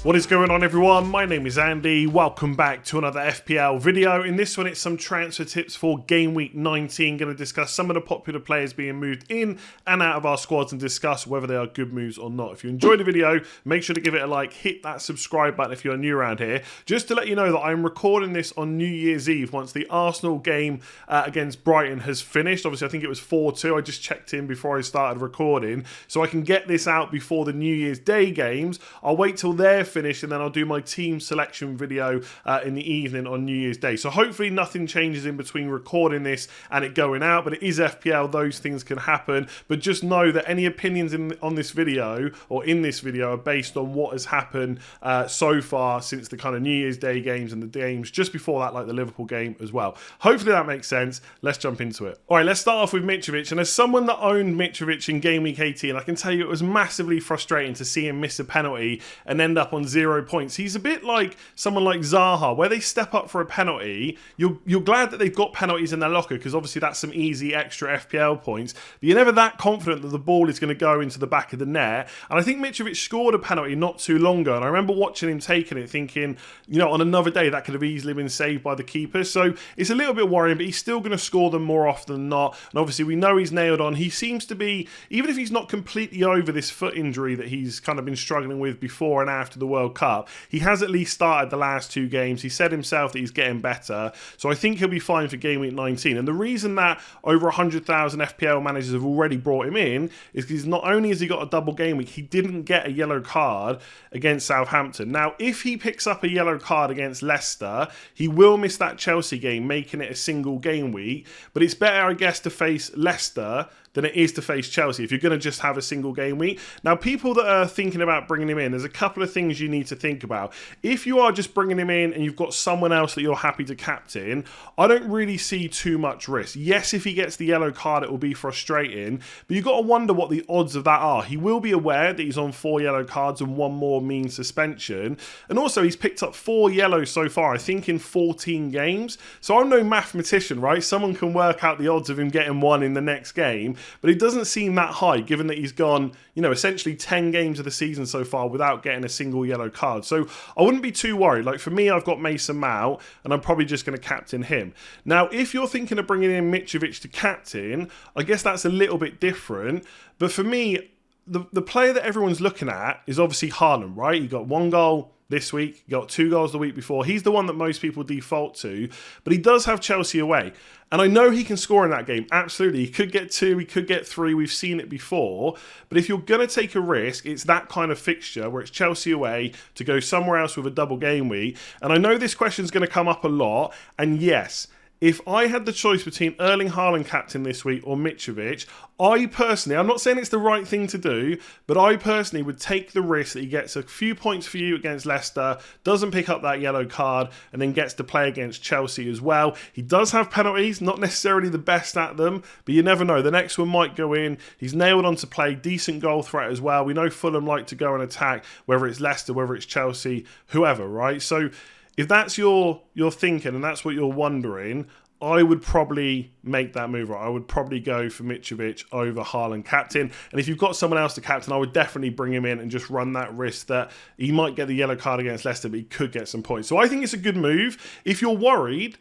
What is going on, everyone? My name is Andy. Welcome back to another FPL video. In this one, it's some transfer tips for Game Week 19. Going to discuss some of the popular players being moved in and out of our squads and discuss whether they are good moves or not. If you enjoyed the video, make sure to give it a like, hit that subscribe button if you're new around here. Just to let you know that I'm recording this on New Year's Eve once the Arsenal game against Brighton has finished. Obviously, I think it was 4-2. I just checked in before I started recording, so I can get this out before the New Year's Day games. I'll wait till they're finished and then I'll do my team selection video in the evening on New Year's Day. So hopefully nothing changes in between recording this and it going out, but it is FPL, those things can happen. But just know that any opinions on this video or in this video are based on what has happened so far since the kind of New Year's Day games and the games just before that, like the Liverpool game as well. Hopefully that makes sense. Let's jump into it. All right, let's start off with Mitrovic. And as someone that owned Mitrovic in Game Week 18, I can tell you it was massively frustrating to see him miss a penalty and end up on 0 points. He's a bit like someone like Zaha, where they step up for a penalty. You're glad that they've got penalties in their locker because obviously that's some easy extra FPL points, but you're never that confident that the ball is going to go into the back of the net. And I think Mitrovic scored a penalty not too long ago, and I remember watching him taking it thinking, you know, on another day that could have easily been saved by the keeper. So it's a little bit worrying, but he's still going to score them more often than not. And obviously we know he's nailed on. He seems to be, even if he's not completely over this foot injury that he's kind of been struggling with before and after the World Cup, he has at least started the last 2 games. He said himself that he's getting better. So I think he'll be fine for Game Week 19. And the reason that over 100,000 FPL managers have already brought him in is because not only has he got a double game week, he didn't get a yellow card against Southampton. Now, if he picks up a yellow card against Leicester, he will miss that Chelsea game, making it a single game week. But it's better, I guess, to face Leicester than it is to face Chelsea if you're going to just have a single game week. Now, people that are thinking about bringing him in, there's a couple of things you need to think about. If you are just bringing him in and you've got someone else that you're happy to captain, I don't really see too much risk. Yes, if he gets the yellow card, it will be frustrating, but you've got to wonder what the odds of that are. He will be aware that he's on 4 yellow cards and 1 more means suspension. And also, he's picked up 4 yellows so far, I think in 14 games. So I'm no mathematician, right? Someone can work out the odds of him getting 1 in the next game. But it doesn't seem that high, given that he's gone, you know, essentially 10 games of the season so far without getting a single yellow card. So I wouldn't be too worried. Like, for me, I've got Mason Mount, and I'm probably just going to captain him. Now, if you're thinking of bringing in Mitrovic to captain, I guess that's a little bit different. But for me, the player that everyone's looking at is obviously Haaland, right? He got 1 goal this week, he got 2 goals the week before. He's the one that most people default to, but he does have Chelsea away. And I know he can score in that game, absolutely. He could get 2, he could get 3, we've seen it before. But if you're going to take a risk, it's that kind of fixture where it's Chelsea away to go somewhere else with a double game week. And I know this question's going to come up a lot, and yes, if I had the choice between Erling Haaland captain this week or Mitrovic, I personally, I'm not saying it's the right thing to do, but I personally would take the risk that he gets a few points for you against Leicester, doesn't pick up that yellow card, and then gets to play against Chelsea as well. He does have penalties, not necessarily the best at them, but you never know. The next one might go in. He's nailed on to play, decent goal threat as well. We know Fulham like to go and attack, whether it's Leicester, whether it's Chelsea, whoever, right? So if that's your thinking and that's what you're wondering, I would probably make that move. I would probably go for Mitrovic over Haaland captain. And if you've got someone else to captain, I would definitely bring him in and just run that risk that he might get the yellow card against Leicester, but he could get some points. So I think it's a good move. If you're worried,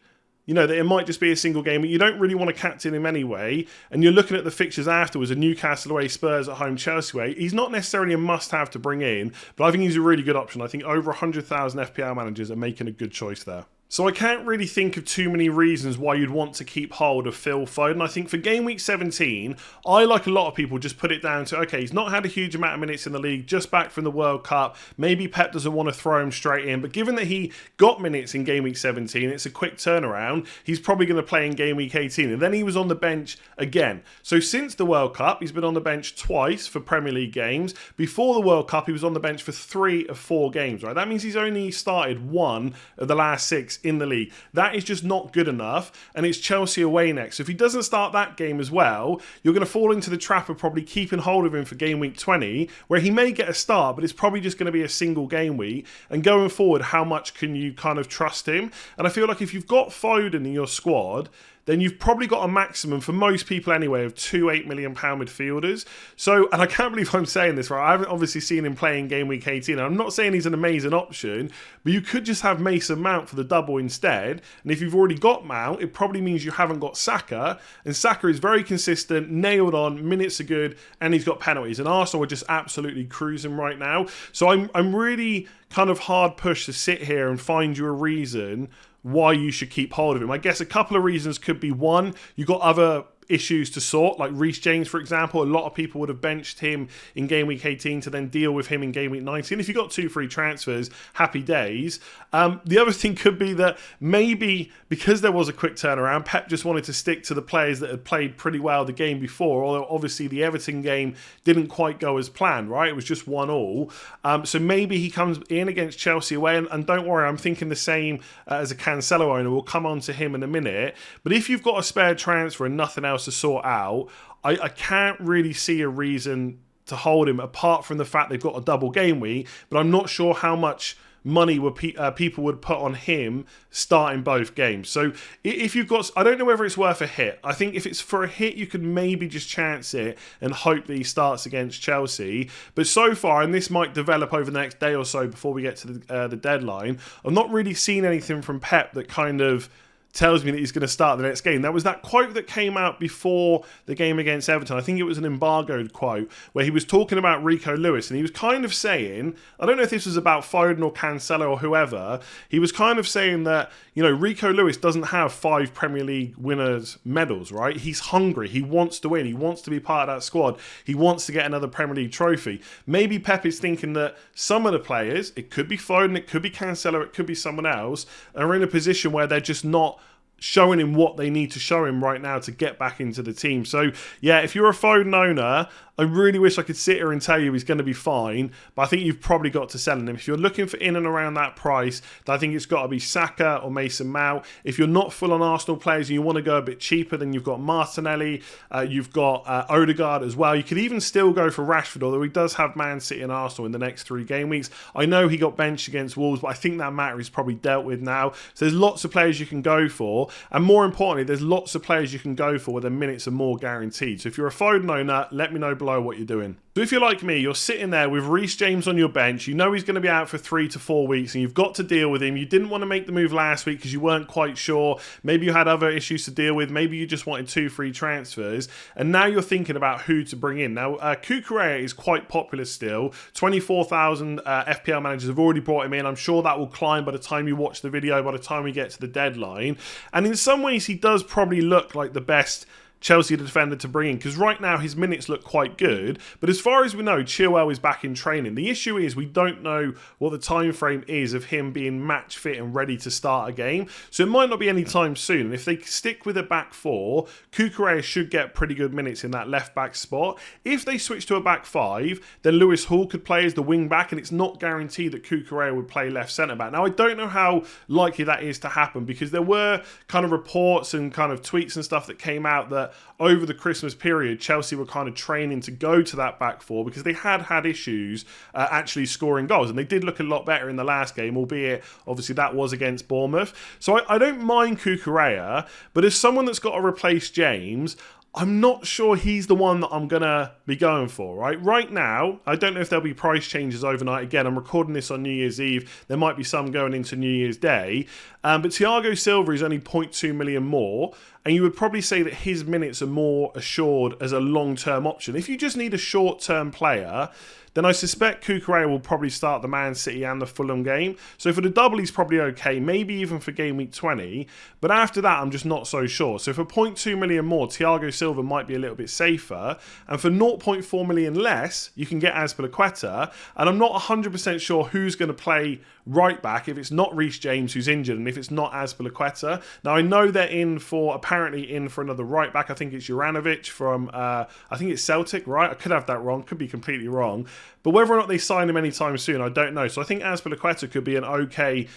you know, that it might just be a single game, but you don't really want to captain him anyway, and you're looking at the fixtures afterwards, a Newcastle away, Spurs at home, Chelsea away, he's not necessarily a must-have to bring in, but I think he's a really good option. I think over 100,000 FPL managers are making a good choice there. So I can't really think of too many reasons why you'd want to keep hold of Phil Foden. I think for Game Week 17, I, like a lot of people, just put it down to, okay, he's not had a huge amount of minutes in the league, just back from the World Cup. Maybe Pep doesn't want to throw him straight in, but given that he got minutes in Game Week 17, it's a quick turnaround, he's probably going to play in Game Week 18. And then he was on the bench again. So since the World Cup, he's been on the bench twice for Premier League games. Before the World Cup, he was on the bench for 3 of 4 games, right? That means he's only started 1 of the last 6 in the league. That is just not good enough, and it's Chelsea away next. So if he doesn't start that game as well, you're going to fall into the trap of probably keeping hold of him for Game Week 20, where he may get a start, but it's probably just going to be a single game week. And going forward, how much can you kind of trust him? And I feel like if you've got Foden in your squad, then you've probably got a maximum, for most people anyway, of two £8 million midfielders. So, and I can't believe I'm saying this, right? I haven't obviously seen him play in Game Week 18. I'm not saying he's an amazing option, but you could just have Mason Mount for the double instead. And if you've already got Mount, it probably means you haven't got Saka. And Saka is very consistent, nailed on, minutes are good, and he's got penalties. And Arsenal are just absolutely cruising right now. So I'm really kind of hard pushed to sit here and find you a reason why you should keep hold of him. I guess a couple of reasons could be, one, you've got other issues to sort, like Reece James, for example. A lot of people would have benched him in Game Week 18 to then deal with him in Game Week 19. If you got 2 free transfers, happy days. The other thing could be that maybe because there was a quick turnaround, Pep just wanted to stick to the players that had played pretty well the game before, although obviously the Everton game didn't quite go as planned, right? It was just 1-1. So maybe he comes in against Chelsea away, and don't worry, I'm thinking the same as a Cancelo owner. We'll come on to him in a minute. But if you've got a spare transfer and nothing else to sort out, I can't really see a reason to hold him apart from the fact they've got a double game week, but I'm not sure how much money would people would put on him starting both games. So if you've got, I don't know whether it's worth a hit. I think if it's for a hit, you could maybe just chance it and hope that he starts against Chelsea. But so far, and this might develop over the next day or so before we get to the deadline, I've not really seen anything from Pep that kind of tells me that he's going to start the next game. There was that quote that came out before the game against Everton. I think it was an embargoed quote where he was talking about Rico Lewis, and he was kind of saying, I don't know if this was about Foden or Cancelo or whoever, he was kind of saying that, you know, Rico Lewis doesn't have 5 Premier League winners medals, right? He's hungry. He wants to win. He wants to be part of that squad. He wants to get another Premier League trophy. Maybe Pep is thinking that some of the players, it could be Foden, it could be Cancelo, it could be someone else, are in a position where they're just not showing him what they need to show him right now to get back into the team. So, yeah, if you're a Foden owner, I really wish I could sit here and tell you he's going to be fine, but I think you've probably got to sell him. If you're looking for in and around that price, then I think it's got to be Saka or Mason Mount. If you're not full on Arsenal players and you want to go a bit cheaper, then you've got Martinelli, you've got Odegaard as well. You could even still go for Rashford, although he does have Man City and Arsenal in the next 3 game weeks. I know he got benched against Wolves, but I think that matter is probably dealt with now. So there's lots of players you can go for, and more importantly, there's lots of players you can go for where the minutes are more guaranteed. So if you're a Foden owner, let me know below what you're doing. So if you're like me, you're sitting there with Reece James on your bench, you know he's going to be out for 3 to 4 weeks, and you've got to deal with him. You didn't want to make the move last week because you weren't quite sure. Maybe you had other issues to deal with. Maybe you just wanted 2 free transfers, and now you're thinking about who to bring in. Now, Cucurella is quite popular still. 24,000 FPL managers have already brought him in. I'm sure that will climb by the time you watch the video, by the time we get to the deadline. And in some ways, he does probably look like the best Chelsea defender to bring in, because right now his minutes look quite good, but as far as we know, Chilwell is back in training. The issue is we don't know what the time frame is of him being match fit and ready to start a game, so it might not be any time soon. And if they stick with a back 4, Cucurella should get pretty good minutes in that left back spot. If they switch to a back 5, then Lewis Hall could play as the wing back, and it's not guaranteed that Cucurella would play left centre back. Now, I don't know how likely that is to happen, because there were kind of reports and kind of tweets and stuff that came out that over the Christmas period, Chelsea were kind of training to go to that back 4 because they had issues actually scoring goals, and they did look a lot better in the last game, albeit obviously that was against Bournemouth. So I don't mind Cucurella, but as someone that's got to replace James, I'm not sure he's the one that I'm going to be going for, right? Right now, I don't know if there'll be price changes overnight. Again, I'm recording this on New Year's Eve. There might be some going into New Year's Day. But Thiago Silva is only 0.2 million more, and you would probably say that his minutes are more assured as a long-term option. If you just need a short-term player, then I suspect Cucurella will probably start the Man City and the Fulham game. So for the double, he's probably okay, maybe even for game week 20. But after that, I'm just not so sure. So for 0.2 million more, Thiago Silva might be a little bit safer. And for 0.4 million less, you can get Azpilicueta. And I'm not 100% sure who's going to play right back if it's not Reece James who's injured and if it's not Azpilicueta. Now, I know they're apparently in for another right back. I think it's Juranovic from, I think it's Celtic, right? I could have that wrong, could be completely wrong. But whether or not they sign him anytime soon, I don't know. So I think Azpilicueta could be an okay,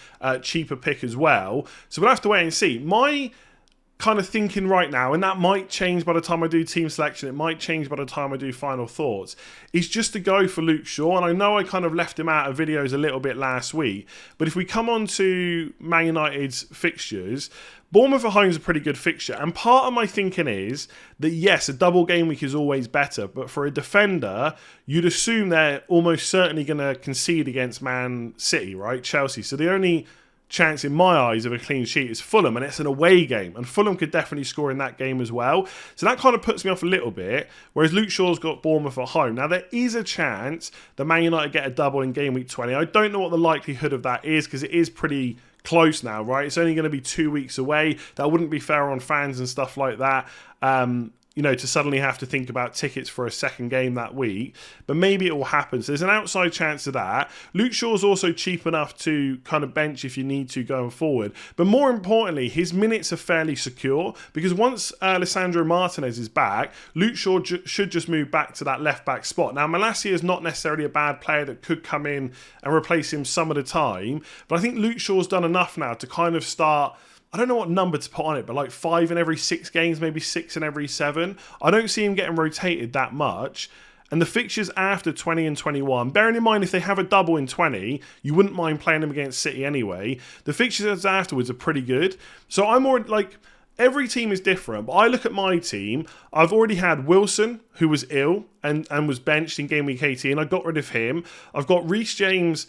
cheaper pick as well. So we'll have to wait and see. My kind of thinking right now, and that might change by the time I do team selection, it might change by the time I do final thoughts, is just to go for Luke Shaw. And I know I kind of left him out of videos a little bit last week, but if we come on to Man United's fixtures, Bournemouth at home is a pretty good fixture. And part of my thinking is that, yes, a double game week is always better, but for a defender, you'd assume they're almost certainly going to concede against Man City, right? Chelsea. So the only chance in my eyes of a clean sheet is Fulham, and it's an away game, and Fulham could definitely score in that game as well. So that kind of puts me off a little bit, whereas Luke Shaw's got Bournemouth at home. Now there is a chance that Man United get a double in game week 20. I don't know what the likelihood of that is, because it is pretty close now, right? It's only going to be 2 weeks away. That wouldn't be fair on fans and stuff like that. To suddenly have to think about tickets for a second game that week. But maybe it will happen. So there's an outside chance of that. Luke Shaw's also cheap enough to kind of bench if you need to going forward. But more importantly, his minutes are fairly secure, because once Lisandro Martinez is back, Luke Shaw should just move back to that left-back spot. Now, Malacia is not necessarily a bad player that could come in and replace him some of the time. But I think Luke Shaw's done enough now to kind of start... I don't know what number to put on it, but like 5 in every 6 games, maybe 6 in every 7. I don't see him getting rotated that much. And the fixtures after 20 and 21, bearing in mind if they have a double in 20, you wouldn't mind playing them against City anyway. The fixtures afterwards are pretty good. So I'm more like... Every team is different, but I look at my team. I've already had Wilson, who was ill and was benched in game week 18. I got rid of him. I've got Reece James,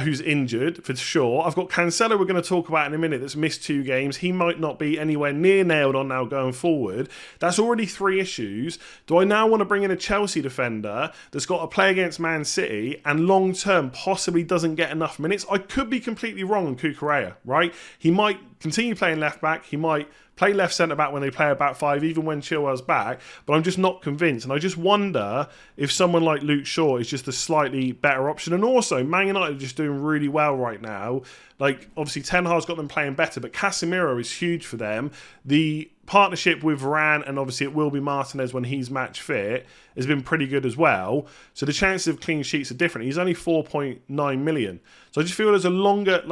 who's injured for sure. I've got Cancelo, we're going to talk about in a minute, that's missed 2 games. He might not be anywhere near nailed on now going forward. That's already 3 issues. Do I now want to bring in a Chelsea defender that's got to play against Man City and long term possibly doesn't get enough minutes? I could be completely wrong on Cucurella, right? He might continue playing left back. He might play left centre-back when they play a back 5, even when Chilwell's back, but I'm just not convinced. And I just wonder if someone like Luke Shaw is just a slightly better option. And also, Man United are just doing really well right now. Like, obviously, Ten Hag's got them playing better, but Casemiro is huge for them. The partnership with Varane, and obviously it will be Martinez when he's match fit, has been pretty good as well. So the chances of clean sheets are different. He's only 4.9 million. So I just feel there's a longer...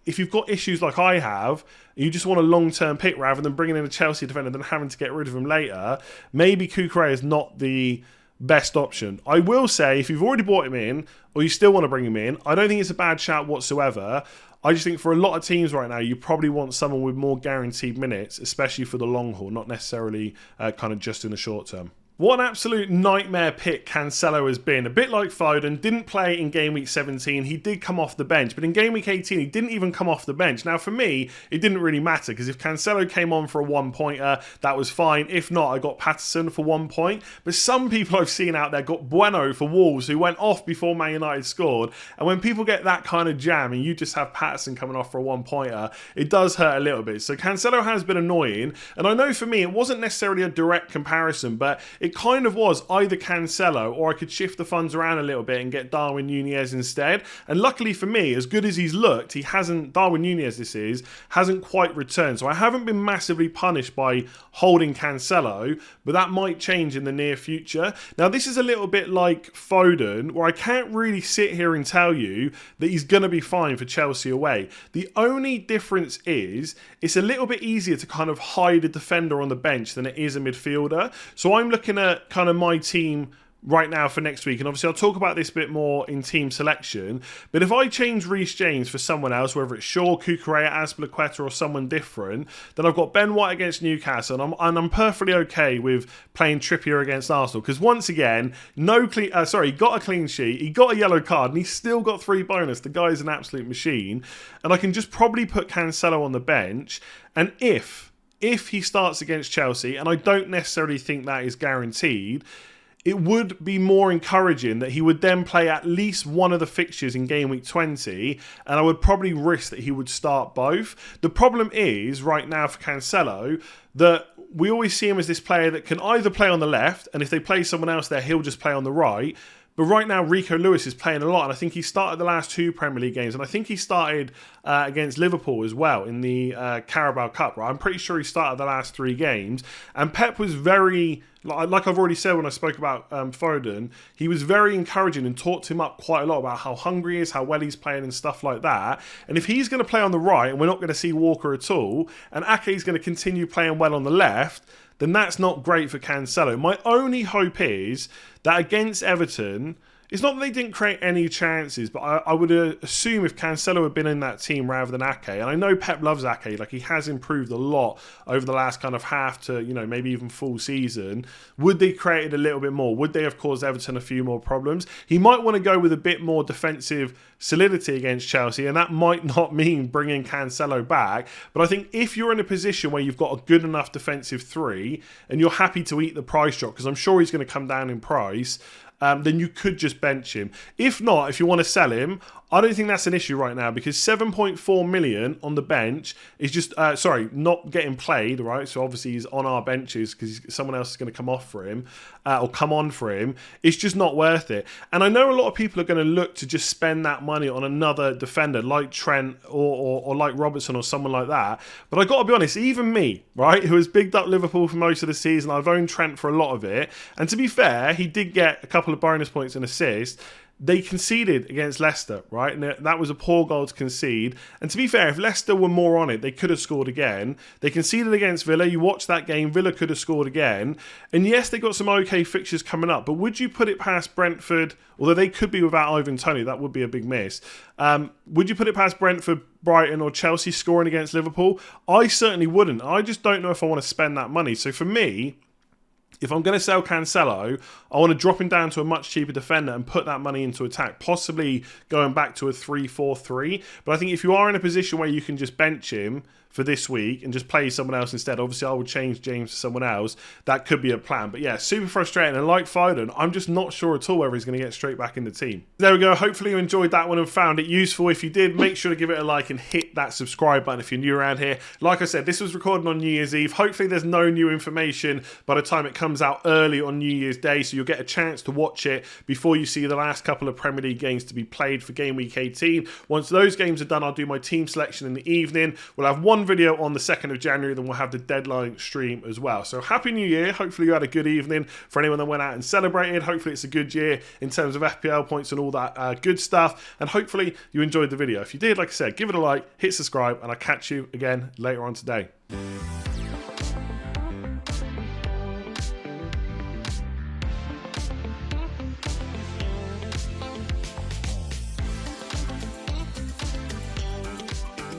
If you've got issues like I have, you just want a long-term pick rather than bringing in a Chelsea defender and having to get rid of him later, maybe Cucurella is not the best option. I will say, if you've already bought him in, or you still want to bring him in, I don't think it's a bad shout whatsoever. I just think for a lot of teams right now, you probably want someone with more guaranteed minutes, especially for the long haul, not necessarily kind of just in the short term. What an absolute nightmare pick Cancelo has been. A bit like Foden, didn't play in game week 17. He did come off the bench, but in game week 18, he didn't even come off the bench. Now, for me, it didn't really matter, because if Cancelo came on for a 1-pointer, that was fine. If not, I got Patterson for 1 point. But some people I've seen out there got Bueno for Wolves, who went off before Man United scored. And when people get that kind of jam and you just have Patterson coming off for a 1-pointer, it does hurt a little bit. So Cancelo has been annoying. And I know for me, it wasn't necessarily a direct comparison, but it kind of was either Cancelo, or I could shift the funds around a little bit and get Darwin Núñez instead. And luckily for me, as good as he's looked, Darwin Núñez hasn't quite returned. So I haven't been massively punished by holding Cancelo, but that might change in the near future. Now, this is a little bit like Foden, where I can't really sit here and tell you that he's going to be fine for Chelsea away. The only difference is it's a little bit easier to kind of hide a defender on the bench than it is a midfielder. So I'm looking at kind of my team right now for next week, and obviously I'll talk about this a bit more in team selection, but if I change Reece James for someone else, whether it's Shaw, Cucurella, Azpilicueta or someone different, then I've got Ben White against Newcastle, and I'm perfectly okay with playing Trippier against Arsenal, because once again, he got a clean sheet, he got a yellow card, and he's still got 3 bonus. The guy's an absolute machine, and I can just probably put Cancelo on the bench, and if he starts against Chelsea, and I don't necessarily think that is guaranteed, it would be more encouraging that he would then play at least one of the fixtures in game week 20, and I would probably risk that he would start both. The problem is, right now for Cancelo, that we always see him as this player that can either play on the left, and if they play someone else there, he'll just play on the right. But right now, Rico Lewis is playing a lot, and I think he started the last 2 Premier League games, and I think he started against Liverpool as well in the Carabao Cup, right? I'm pretty sure he started the last 3 games, and Pep was very, like I've already said when I spoke about Foden, he was very encouraging and talked him up quite a lot about how hungry he is, how well he's playing and stuff like that. And if he's going to play on the right, and we're not going to see Walker at all, and Ake's going to continue playing well on the left, then that's not great for Cancelo. My only hope is that against Everton, it's not that they didn't create any chances, but I would assume if Cancelo had been in that team rather than Ake, and I know Pep loves Ake, like he has improved a lot over the last kind of half to, maybe even full season, would they created a little bit more? Would they have caused Everton a few more problems? He might want to go with a bit more defensive solidity against Chelsea, and that might not mean bringing Cancelo back, but I think if you're in a position where you've got a good enough defensive 3 and you're happy to eat the price drop, because I'm sure he's going to come down in price, then you could just bench him. If not, if you want to sell him, I don't think that's an issue right now, because 7.4 million on the bench is just, not getting played, right? So obviously he's on our benches because someone else is going to come off for him, or come on for him. It's just not worth it. And I know a lot of people are going to look to just spend that money on another defender like Trent or like Robertson or someone like that. But I got to be honest, even me, right, who has bigged up Liverpool for most of the season, I've owned Trent for a lot of it. And to be fair, he did get a couple of bonus points and assists. They conceded against Leicester, right? And that was a poor goal to concede. And to be fair, if Leicester were more on it, they could have scored again. They conceded against Villa. You watched that game. Villa could have scored again. And yes, they got some okay fixtures coming up. But would you put it past Brentford? Although they could be without Ivan Toney. That would be a big miss. Would you put it past Brentford, Brighton or Chelsea scoring against Liverpool? I certainly wouldn't. I just don't know if I want to spend that money. So for me, if I'm going to sell Cancelo, I want to drop him down to a much cheaper defender and put that money into attack, possibly going back to a 3-4-3. But I think if you are in a position where you can just bench him for this week and just play someone else instead, obviously I would change James to someone else. That could be a plan. But yeah, super frustrating. And like Foden, I'm just not sure at all whether he's going to get straight back in the team. There we go. Hopefully you enjoyed that one and found it useful. If you did, make sure to give it a like and hit that subscribe button if you're new around here. Like I said, this was recorded on New Year's Eve. Hopefully there's no new information by the time it comes out early on New Year's Day, so you'll get a chance to watch it before you see the last couple of Premier League games to be played for Game Week 18. Once those games are done, I'll do my team selection in the evening. We'll have one video on the 2nd of January, then we'll have the deadline stream as well. So Happy New Year. Hopefully you had a good evening. For anyone that went out and celebrated, hopefully it's a good year in terms of FPL points and all that good stuff. And hopefully you enjoyed the video. If you did, like I said, give it a like, hit subscribe, and I'll catch you again later on today.